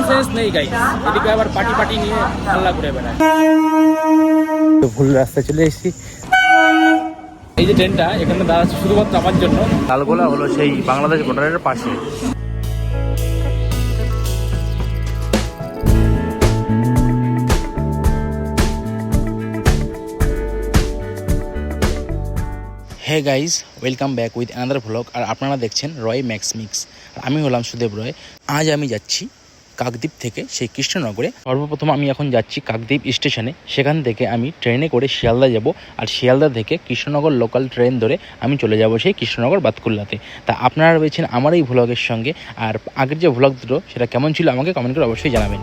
Sense নেই guys, এদিকে আবার পার্টি পার্টি নিয়ে হাল্লা করে বেড়ায়। তো ভুল রাস্তায় চলে এসেছি। এই যে ট্রেনটা এখানে দাঁড়াচ্ছে শুধুমাত্র আমার জন্য। লালগোলা হলো সেই বাংলাদেশ বর্ডারের পাশে। Hey guys, welcome back with another vlog. আর আপনারা দেখছেন রয় ম্যাক্স মিক্স। আর আমি হলাম সুদেব রয়। আজ আমি যাচ্ছি কাকদ্বীপ থেকে সেই কৃষ্ণনগরে। সর্বপ্রথম আমি এখন যাচ্ছি কাকদ্বীপ স্টেশনে। সেখান থেকে আমি ট্রেনে করে শিয়ালদা যাব, আর শিয়ালদা থেকে কৃষ্ণনগর লোকাল ট্রেন ধরে আমি চলে যাব সেই কৃষ্ণনগর বাতকুল্লাতে। তা আপনারা রয়েছেন আমার এই ভ্লগের সঙ্গে। আর আগের যে ভ্লগ দুটো সেটা কেমন ছিল আমাকে কমেন্ট করে অবশ্যই জানাবেন।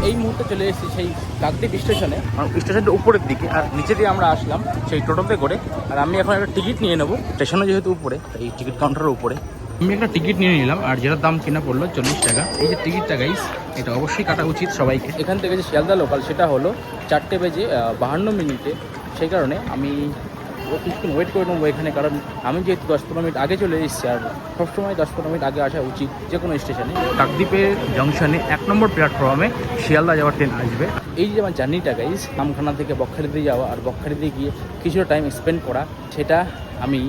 এই মুহূর্তে চলে এসেছি সেই কাকদ্বীপ স্টেশনে, স্টেশনটার উপরের দিকে। আর নিচে দিয়ে আমরা আসলাম সেই টোটোতে করে। আর আমি এখন একটা টিকিট নিয়ে নেবো, স্টেশনে যেহেতু উপরে, এই টিকিট কাউন্টারের উপরে আমি একটা টিকিট নিয়ে নিলাম। আর যেটার দাম কিনা পড়লো 40 টাকা। এই যে টিকিটটা গাইস, এটা অবশ্যই কাটা উচিত সবাইকে। এখান থেকে যে শিয়ালদা লোকাল সেটা হলো 4টে বেজে 52 মিনিটে। সেই কারণে আমি কিছুক্ষণ ওয়েট করে নেবো এখানে, কারণ আমি যেহেতু 10-15 মিনিট আগে চলে এসেছি। আর সবসময় 10-15 মিনিট আগে আসা উচিত যে কোনো স্টেশনে। কাকদ্বীপের জংশনে 1 নম্বর প্ল্যাটফর্মে শিয়ালদা যাওয়ার ট্রেন আসবে। এই যে আমার জার্নিটা গাইস, নামখানা থেকে বকখালিতে যাওয়া আর বকখালিতে গিয়ে কিছুটা টাইম স্পেন্ড করা, সেটা আমি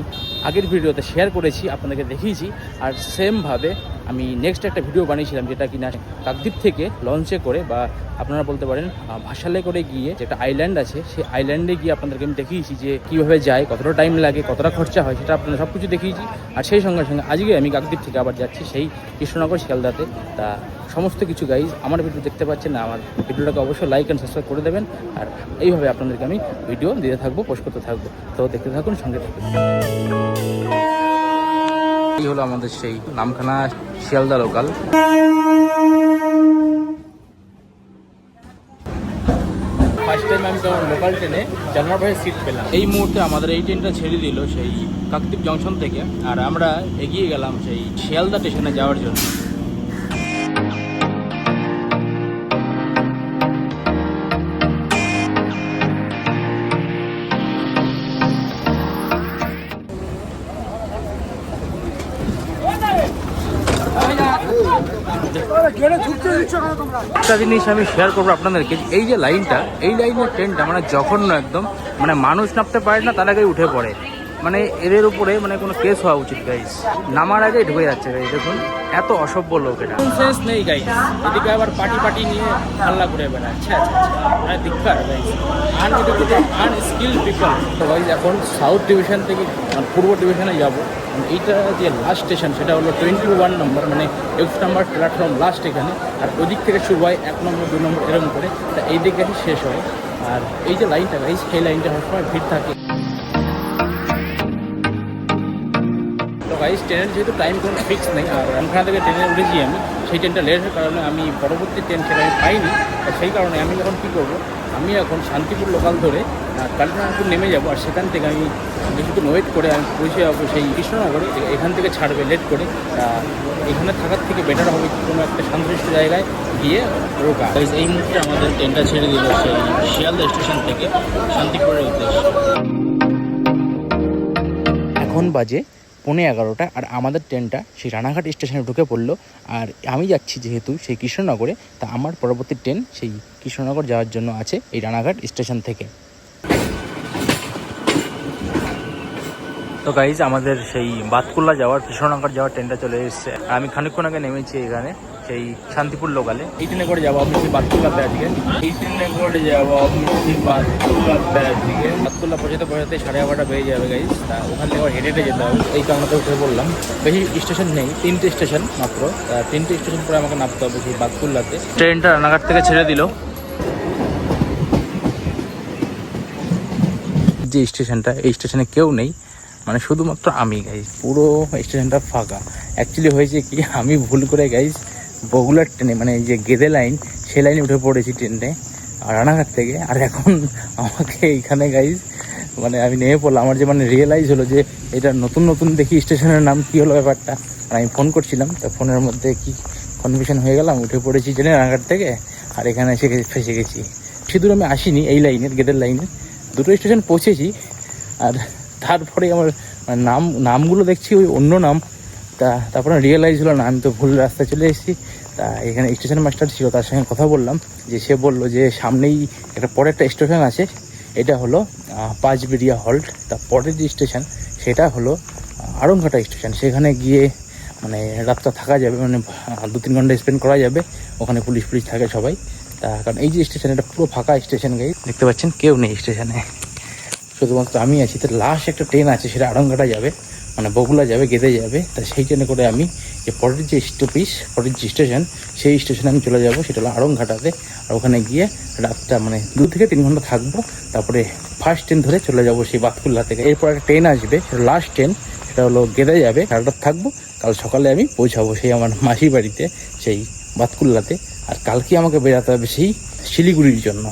আগের ভিডিওতে শেয়ার করেছি, আপনাদেরকে দেখিয়েছি। আর সেমভাবে আমি নেক্সট একটা ভিডিও বানিয়েছিলাম, যেটা কিনা কাকদ্বীপ থেকে লঞ্চে করে বা আপনারা বলতে পারেন ভাসালে করে গিয়ে যেটা আইল্যান্ড আছে, সেই আইল্যান্ডে গিয়ে আপনাদেরকে আমি দেখিয়েছি যে কীভাবে যায়, কতটা টাইম লাগে, কতটা খরচা হয়, সেটা আপনারা সব কিছু দেখিয়েছি। আর সেই সঙ্গে সঙ্গে আজকে আমি কাকদ্বীপ থেকে আবার যাচ্ছি সেই কৃষ্ণনগর শিয়ালদাতে। তা সমস্ত কিছু গাইজ আমার ভিডিও দেখতে পাচ্ছেন না, আমার ভিডিওটাকে অবশ্যই লাইক অ্যান্ড সাবস্ক্রাইব করে দেবেন। আর এইভাবে আপনাদেরকে আমি ভিডিও দিতে থাকবো, পোস্ট করতে থাকবো। তো দেখতে থাকুন, সঙ্গে থাকুন। এই হলো আমাদের সেই Namkhana Sealdah local. First time আমি তখন লোকাল ট্রেনে জানলার পাশে সিট পেলাম। এই মুহূর্তে আমাদের এই ট্রেনটা ছেড়ে দিল সেই কাকদ্বীপ জংশন থেকে। আর আমরা এগিয়ে গেলাম সেই শিয়ালদা স্টেশনে যাওয়ার জন্য। একটা জিনিস আমি শেয়ার করবো আপনাদেরকে, এই যে লাইনটা, এই লাইনের ট্রেনটা মানে জঘন্য একদম, মানে মানুষ নামতে পারে না, তার আগে উঠে পড়ে। মানে এদের উপরে মানে কোনো কেস হওয়া উচিত গাইস, নামার আগে ঢুকে যাচ্ছে গাইস। দেখুন এত অসভ্য লোক, এটা সেন্স নেই গাইস। এদিকে আবার পার্টি পার্টি নিয়ে হাল্লা করে বেড়াচ্ছে। মানে দিক্কার গাইস, আনস্কিল্ড পিপল। তো গাইস এখন সাউথ ডিভিশন থেকে পূর্ব ডিভিশনে যাবো। এইটা যে লাস্ট স্টেশন সেটা হলো 21 নম্বর, মানে 1 নম্বর প্ল্যাটফর্ম লাস্ট এখানে। আর ওই দিক থেকে শুরু হয় 1 নম্বর 2 নম্বর এরকম করে, তা এই দিকে শেষ হয়। আর এই যে লাইনটা গাইস, সেই লাইনটা সবসময় ভিড় থাকে। তো গাইস ট্রেনের যেহেতু টাইম কোনো ফিক্স নেই, আর ওখান থেকে ট্রেনে উঠেছি আমি, সেই ট্রেনটা লেট হওয়ার কারণে আমি পরবর্তী ট্রেন সেটা আমি পাইনি। সেই কারণে আমি এখন কী করবো, আমি এখন শান্তিপুর লোকাল ধরে কালিনাপুর নেমে যাবো। আর সেখান থেকে আমি কিছুক্ষণ ওয়েট করে আমি পৌঁছে যাবো সেই কৃষ্ণনগরে। এখান থেকে ছাড়বে লেট করে। এখানে থাকার থেকে বেটার হবে কোনো একটা শান্তশিষ্ট জায়গায় গিয়ে রোকা। এই মুহূর্তে আমাদের ট্রেনটা ছেড়ে দিল সেই শিয়ালদা স্টেশন থেকে শান্তিপুরের উদ্দেশ্যে। এখন বাজে 11:15, আর আমাদের ট্রেনটা সেই রানাঘাট স্টেশনে ঢুকে পড়লো। আর আমি যাচ্ছি যেহেতু সেই কৃষ্ণনগরে, তা আমার পরবর্তী ট্রেন সেই কৃষ্ণনগর যাওয়ার জন্য আছে এই রানাঘাট স্টেশন থেকে। তো গাইজ আমাদের সেই বাতকুল্লা যাওয়ার, কৃষ্ণনগর যাওয়ার ট্রেনটা চলে এসেছে। আমি খানিকক্ষণ আগে নেমেছি এখানে সেই শান্তিপুর লোকালে। এই ট্রেনে করে যাবো আপনি বাতকুল্লাতে আজকে। এই ট্রেনে করে যাবো আপনি বাতকুল্লাতে আজকে। বাতকুল্লা পৌঁছাতে 11:30 বেজে যাবে গাইজ। তা ওখান থেকে হেঁটে হেঁটে যেতে হবে। এই কারণে উঠে বললাম, বেশি স্টেশন নেই, 3টে স্টেশন মাত্র। 3টে স্টেশন পরে আমাকে নামতে হবে সেই বাতকুল্লাতে। ট্রেনটা রানাঘাট থেকে ছেড়ে দিল। যে স্টেশনটা, এই স্টেশনে কেউ নেই, মানে শুধুমাত্র আমি গাইজ। পুরো স্টেশনটা ফাঁকা। অ্যাকচুয়ালি হয়েছে কি, আমি ভুল করে গাইজ বগুলার ট্রেনে, মানে যে গেদে লাইন, সেই লাইনে উঠে পড়েছি ট্রেনে রানাঘাট থেকে। আর এখন আমাকে এইখানে গাইজ মানে আমি নেমে পড়লাম। আমার যে মানে রিয়েলাইজ হলো যে এটা নতুন নতুন দেখি স্টেশনের নাম কী হলো ব্যাপারটা। আর আমি ফোন করছিলাম, তো ফোনের মধ্যে কি কনফিউশন হয়ে গেলাম, উঠে পড়েছি ট্রেনে রানাঘাট থেকে। আর এখানে এসে ফেসে গেছি। সেদূর আমি আসিনি এই লাইনের, গেদের লাইনের। 2টো স্টেশন পৌঁছেছি। আর তারপরে আমার নামগুলো দেখছি ওই অন্য নাম, তারপরে রিয়েলাইজ হলো না, আমি তো ভুল রাস্তায় চলে এসেছি। তা এখানে স্টেশন মাস্টার ছিল, তার সঙ্গে কথা বললাম, যে সে বললো যে সামনেই একটা পরে একটা স্টেশন আছে, এটা হলো পাঁচবেড়িয়া হল্ট। তার পরের যে স্টেশন সেটা হলো আড়ংঘাটা স্টেশন। সেখানে গিয়ে মানে রাতটা থাকা যাবে, মানে 2-3 ঘন্টা স্পেন্ড করা যাবে। ওখানে পুলিশ থাকে সবাই। তা কারণ এই যে স্টেশন, এটা পুরো ফাঁকা স্টেশন, গাই দেখতে পাচ্ছেন কেউ নেই স্টেশনে, শুধুমাত্র আমি আছি। তো লাস্ট একটা ট্রেন আছে, সেটা আড়ংঘাটা যাবে, মানে বগুলা যাবে, গেদে যাবে। তা সেই ট্রেনে করে আমি যে পরের যে স্টপেজ, পরের যে স্টেশন, সেই স্টেশনে আমি চলে যাব, সেটা হলো আড়ংঘাটাতে। আর ওখানে গিয়ে রাতটা মানে 2 থেকে 3 ঘন্টা থাকবো। তারপরে ফার্স্ট ট্রেন ধরে চলে যাব সেই বাতকুল্লা থেকে। এরপর একটা ট্রেন আসবে, সেটা লাস্ট ট্রেন, সেটা হলো গেদে যাবে। সারাটা থাকবো, কাল সকালে আমি পৌঁছাবো সেই আমার মাসির বাড়িতে, সেই বাতকুল্লাতে। আর কালকে আমাকে বেরাতে হবে সেই শিলিগুড়ির জন্য।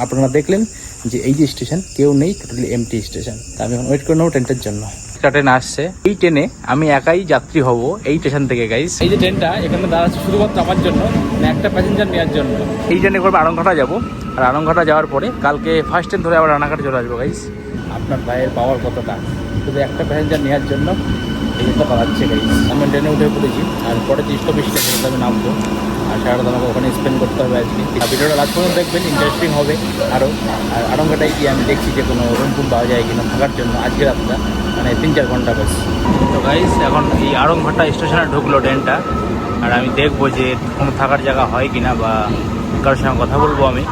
আপনারা দেখলেন যে এই যে স্টেশন, কেউ নেই, টোটালি এমটি স্টেশন। তা আমি এখন ওয়েট করে নেবো ট্রেনটার জন্য। একটা ট্রেন আসছে, এই ট্রেনে আমি একাই যাত্রী হব এই স্টেশন থেকে, গাইস। এই যে ট্রেনটা এখানে দাঁড়াচ্ছে শুধুমাত্র আমার জন্য, মানে একটা প্যাসেঞ্জার নেওয়ার জন্য। এই ট্রেনে করবে আড়ংঘাটা যাবো, আর আড়ংঘাটা যাওয়ার পরে কালকে ফার্স্ট ট্রেন ধরে আবার রানাঘাটে চলে আসবো, গাইস। আপনার ভাইয়ের পাওয়ার কতটা, শুধু একটা প্যাসেঞ্জার নেওয়ার জন্য এই জন্য পালাচ্ছে, গাইস। আমি ট্রেনে উঠে পড়েছি, আর পরে যে স্টপেজটা সেটাতে আমি নামবো। আর সারাটা আমাকে ওখানে স্পেন্ড করতে হবে আজকে। আর ভিডিওটা লাস্ট পর্যন্ত দেখবেন, ইন্টারেস্টিং হবে আরও। আর আড়ংঘাটায় গিয়ে আমি দেখছি যে কোনো রুম টুম পাওয়া যায় কিনা থাকার জন্য আজকে রাতটা, মানে 3-4 ঘন্টা বাস। তো গাইস, এখন এই আড়ংঘাটা স্টেশনে ঢুকলো ট্রেনটা, আর আমি দেখবো যে কোনো থাকার জায়গা হয় কিনা, বা কারোর সঙ্গে কথা বলবো আমি।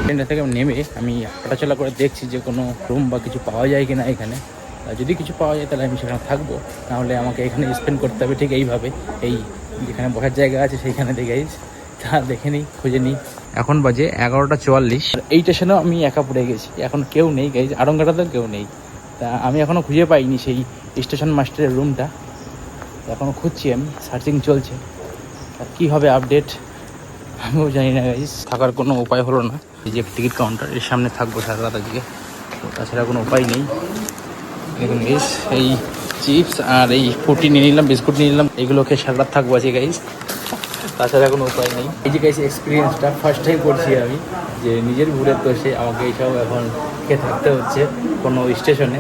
ট্রেনটা থেকে নেমে আমি হাঁটাচলা করে দেখছি যে কোনো রুম বা কিছু পাওয়া যায় কিনা এখানে। আর যদি কিছু পাওয়া যায় তাহলে আমি সেখানে থাকবো, নাহলে আমাকে এখানে স্পেন্ড করতে হবে ঠিক এইভাবে। এই যেখানে বসার জায়গা আছে সেইখানে দেখে তা দেখে নিই, খুঁজে নিই। এখন বাজে 11:44। এই স্টেশনেও আমি একা পড়ে গেছি, এখন কেউ নেই, গাইজ। আড়ংঘাটাতেও কেউ নেই। তা আমি এখনও খুঁজে পাইনি সেই স্টেশন মাস্টারের রুমটা। এখনও খুঁজছি, আমি সার্চিং চলছে। আর কী হবে আপডেট আমিও জানি না, গাইজ। থাকার কোনো উপায় হলো না। এই যে টিকিট কাউন্টার, এর সামনে থাকবো সারা রাত আজকে, তাছাড়া কোনো উপায় নেই। দেখুন গাইজ, এই চিপস আর এই ফুটি নিয়ে নিলাম, বিস্কুট নিয়ে নিলাম, এগুলো খেয়ে সারা রাত থাকবো আজকে, গাইজ। তাছাড়া কোনো উপায় নেই। এই যে গাইজ এক্সপিরিয়েন্সটা ফার্স্ট টাইম করছি আমি, যে নিজের ভুলের দোষে আমাকে এইসব এখন খেয়ে থাকতে হচ্ছে কোনো স্টেশনে।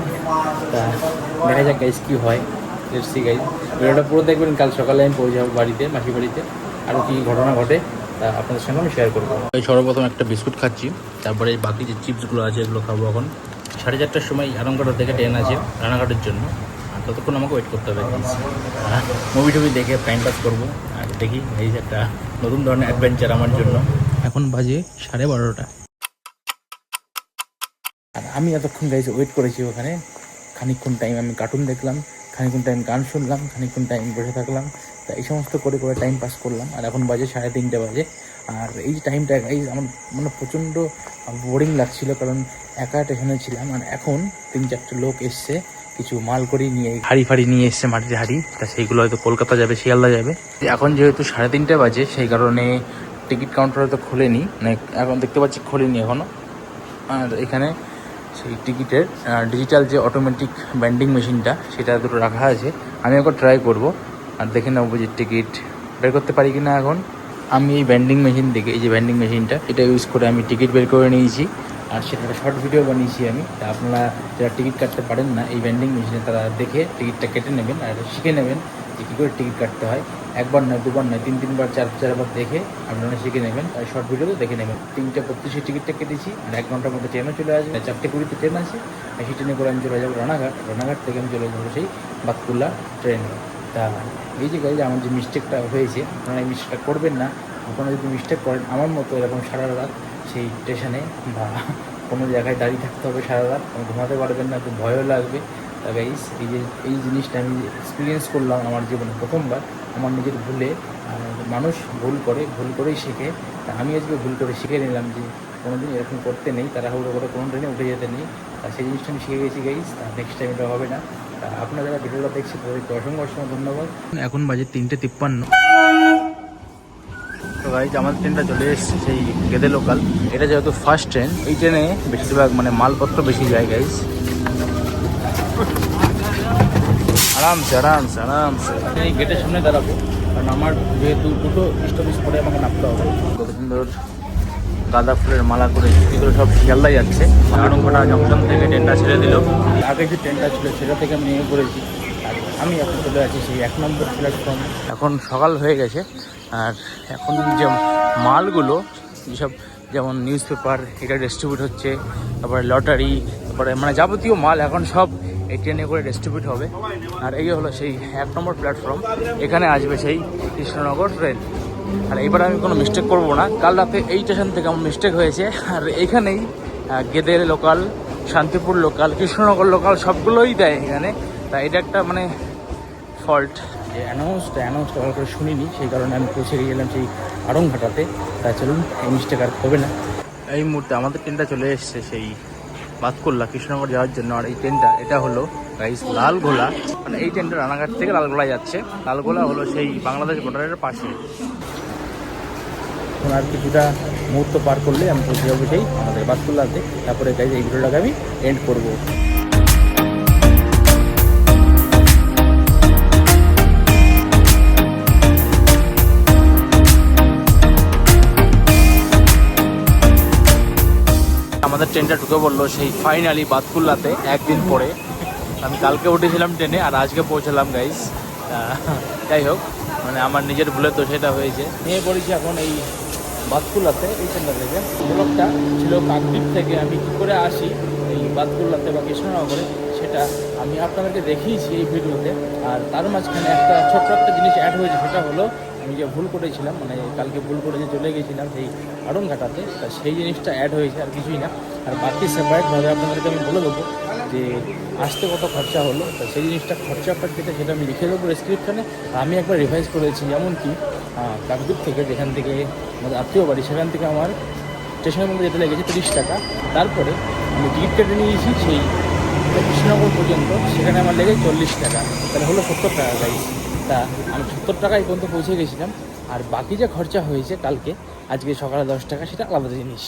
তা দেখা যাক গাইজ কী হয়, দেখছি গাইজ। ভিডিওটা পুরো দেখবেন, কাল সকালে আমি পৌঁছাবো বাড়িতে, মাসির বাড়িতে। আরও কী ঘটনা ঘটে তা আপনাদের সঙ্গে আমি শেয়ার করবো। সর্বপ্রথম একটা বিস্কুট খাচ্ছি, তারপরে বাকি যে চিপসগুলো আছে এগুলো খাবো। এখন 4:30টার সময় আড়ংঘাটা থেকে ট্রেন আছে রানাঘাটের জন্য, আর ততক্ষণ আমাকে ওয়েট করতে হবে। মুভি টুভি দেখে টাইম পাস করবো, আর দেখি এই যে একটা নতুন ধরনের অ্যাডভেঞ্চার আমার জন্য। এখন বাজে 12:30। আর আমি এতক্ষণ গাইজ ওয়েট করেছি ওখানে। খানিকক্ষণ টাইম আমি কার্টুন দেখলাম, খানিকক্ষণ টাইম গান শুনলাম, খানিকক্ষণ টাইম বসে থাকলাম। তা এই সমস্ত করে করে টাইম পাস করলাম। আর এখন বাজে 3:30 বাজে। আর এই টাইমটা গাইজ আমার মানে প্রচণ্ড বোরিং লাগছিল, কারণ একা স্টেশনে ছিলাম। আর এখন 3-4টে লোক এসছে, কিছু মাল করে নিয়ে হাড়ি ফাড়ি নিয়ে এসছে, মাটির হাড়ি। তা সেইগুলো হয়তো কলকাতা যাবে, শিয়ালদা যাবে। এখন যেহেতু 3:30 বাজে, সেই কারণে টিকিট কাউন্টার হয়তো খোলেনি, মানে এখন দেখতে পাচ্ছি খোলেনি এখনও। আর এখানে সেই টিকিটের ডিজিটাল যে অটোমেটিক ব্যান্ডিং মেশিনটা, সেটা দুটো রাখা আছে। আমি একবার ট্রাই করব আর দেখে নেবো যে টিকিট বের করতে পারি কি না। এখন আমি এই ব্যান্ডিং মেশিন থেকে, এই যে ব্যান্ডিং মেশিনটা, এটা ইউজ করে আমি টিকিট বের করে নিয়েছি। আর সেটা একটা শর্ট ভিডিও বানিয়েছি আমি। তা আপনারা যারা টিকিট কাটতে পারেন না এই ব্যান্ডিং মেশিনে, তারা দেখে টিকিটটা কেটে নেবেন, আর শিখে নেবেন যে কী করে টিকিট কাটতে হয়। একবার নয়, দুবার নয়, 3-3বার 4-4বার দেখে আপনারা শিখে নেবেন। আর শর্ট ভিডিওতে দেখে নেবেন। 3:35 টিকিটটা কেটেছি, আর 1 ঘন্টার মধ্যে ট্রেনও চলে আসবে। 4:20 ট্রেন আছে, আর সেই ট্রেনে করে আমি চলে যাবো রানাঘাট। রানাঘাট থেকে আমি চলে যাবো সেই বাতকুল্লা ট্রেনে। তা এই যে গাইজ আমার যে মিস্টেকটা হয়েছে, আপনারা এই মিস্টেকটা করবেন না। আপনারা যদি মিস্টেক করেন আমার মতো এরকম সারা রাত সেই স্টেশনে বা কোনো জায়গায় দাঁড়িয়ে থাকতে হবে সারা রাত, ঘুমাতে পারবেন না, খুব ভয়ও লাগবে। তা গাইজ এই জিনিসটা আমি এক্সপিরিয়েন্স করলাম আমার জীবনে প্রথমবার, আমার নিজের ভুলে। মানুষ ভুল করে, ভুল করেই শেখে। তা আমি আজকে ভুল করে শিখে নিলাম যে কোনোদিন এরকম করতে নেই, তাড়াহুড়ো করে কোনো ট্রেনে উঠে যেতে নেই। তা সেই জিনিসটা আমি শিখে গেছি গাইজ। তা নেক্সট টাইম এটা হবে না। তা আপনারা যারা ভিডিওটা দেখছি তাদেরকে অসংখ্য ধন্যবাদ। এখন বাজে 3:53। তো গাইজ আমাদের ট্রেনটা চলে এসেছে সেই গেদে লোকাল। এটা যেহেতু ফার্স্ট ট্রেন, এই ট্রেনে বেশিরভাগ মানে মালপত্র বেশি যায় গাইজ। আরামসে আরামসে আরামসে এই গেটের সামনে দাঁড়াবো, কারণ আমার যেহেতু দুটো স্টপেজ পরে আমাকে নামতে হবে। কত সুন্দর গাঁদা ফুলের মালা করে এগুলো সব শিয়ালদায় যাচ্ছে। আড়ংঘাটা জংশন থেকে ট্রেনটা ছেড়ে দিল। আগে যে ট্রেনটা ছিল সেটা থেকে আমি নেমে পড়েছি। আর আমি এখন চলে আছি সেই 1 নম্বর প্ল্যাটফর্ম। এখন সকাল হয়ে গেছে, আর এখন যে মালগুলো যেসব যেমন নিউজ পেপার এটা ডিস্ট্রিবিউট হচ্ছে, তারপরে লটারি, তারপরে মানে যাবতীয় মাল এখন সব এই ট্রেনে করে ডিস্ট্রিবিউট হবে। আর এই হলো সেই 1 নম্বর প্ল্যাটফর্ম, এখানে আসবে সেই কৃষ্ণনগর ট্রেন। আর এবার আমি কোনো মিস্টেক করব না, কাল রাতে এই স্টেশন থেকে আমার মিস্টেক হয়েছে। আর এইখানেই গেদের local, Shantipur local, Krishnanagar local সবগুলোই দেয় এখানে। তা এটা একটা মানে ফল্ট, যে অ্যানাউন্সটা ভালো করে শুনিনি, সেই কারণে আমি পৌঁছে গিয়েছিলাম সেই আড়ংঘাটাতে। তাই চলুন, এই মিস্টেক আর হবে না। এই মুহূর্তে আমাদের ট্রেনটা চলে এসছে সেই বাতকুল্লা কৃষ্ণনগর যাওয়ার জন্য। আর এই ট্রেনটা এটা হলো গাইস লালগোলা, মানে এই ট্রেনটা রানাঘাট থেকে লালগোলা যাচ্ছে। লালগোলা হলো সেই বাংলাদেশ বর্ডারের পাশে। আর কিছুটা মুহূর্ত পার করলে আমি পৌঁছে যাবো সেই আমাদের বাতকুল্লাতে। তারপরে গাইস এই ভিডিওটাকে আমি এন্ড করবো। আমাদের ট্রেনটা ঢুকে পড়লো সেই ফাইনালি বাতকুল্লাতে একদিন পরে। আমি কালকে উঠেছিলাম ট্রেনে আর আজকে পৌঁছালাম গাইস। যাই হোক, মানে আমার নিজের ভুলে তো সেটা হয়েছে। নিয়ে পড়েছি এখন এই বাতকুল্লাতে এই ট্রেনটা থেকে। ব্লগটা ছিল কাকদ্বীপ থেকে আমি কী করে আসি এই বাতকুল্লাতে বা কৃষ্ণনগরে, সেটা আমি আপনাদেরকে দেখিয়েছি এই ভিডিওতে। আর তার মাঝখানে একটা ছোট্ট একটা জিনিস অ্যাড হয়েছে, সেটা হলো আমি যে ভুল করেছিলাম, মানে কালকে ভুল করে যে চলে গেছিলাম সেই আড়ংঘাটাতে, তা সেই জিনিসটা অ্যাড হয়েছে, আর কিছুই না। আর বাকি সেপারেটভাবে আপনাদেরকে আমি বলে দেবো যে আসতে কত খরচা হলো। তো সেই জিনিসটা খরচা যেটা সেটা আমি লিখে দেবো ডিসক্রিপশানে। আমি একবার রিভাইজ করেছি, যেমন কি কাকদ্বীপ থেকে, যেখান থেকে আমাদের আত্মীয় বাড়ি, সেখান থেকে আমার স্টেশনের মধ্যে যেতে লেগেছে 30 টাকা। তারপরে আমি টিকিট কেটে নিয়েছি সেই কৃষ্ণনগর পর্যন্ত, সেখানে আমার লেগে 40 টাকা, তাহলে হলো 70 টাকা গাইস। তা আমি 70 টাকায় পর্যন্ত পৌঁছে গেছিলাম। আর বাকি যে খরচা হয়েছে কালকে, আজকে সকালে 10 টাকা, সেটা আলাদা জিনিস।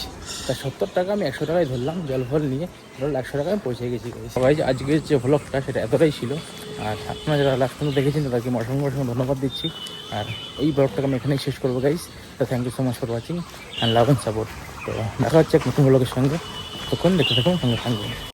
তা 70 টাকা আমি 100 টাকায় ধরলাম, জল ফল নিয়ে ধরল 100 টাকায় পৌঁছে গেছি। সবাই আজকের যে ভ্লগটা সেটা এতটাই ছিল। আর আপনারা যারা লাস্ট পর্যন্ত দেখেছেন তাদেরকে অসংখ্য ধন্যবাদ দিচ্ছি। আর এই ব্লগটাকে আমি এখানেই শেষ করবো গাইস। তো thank you so much for watching and love and support. তো দেখা হচ্ছে এক নতুন ব্লগের সঙ্গে, তখন দেখতে থাকুন, সঙ্গে থাকবেন।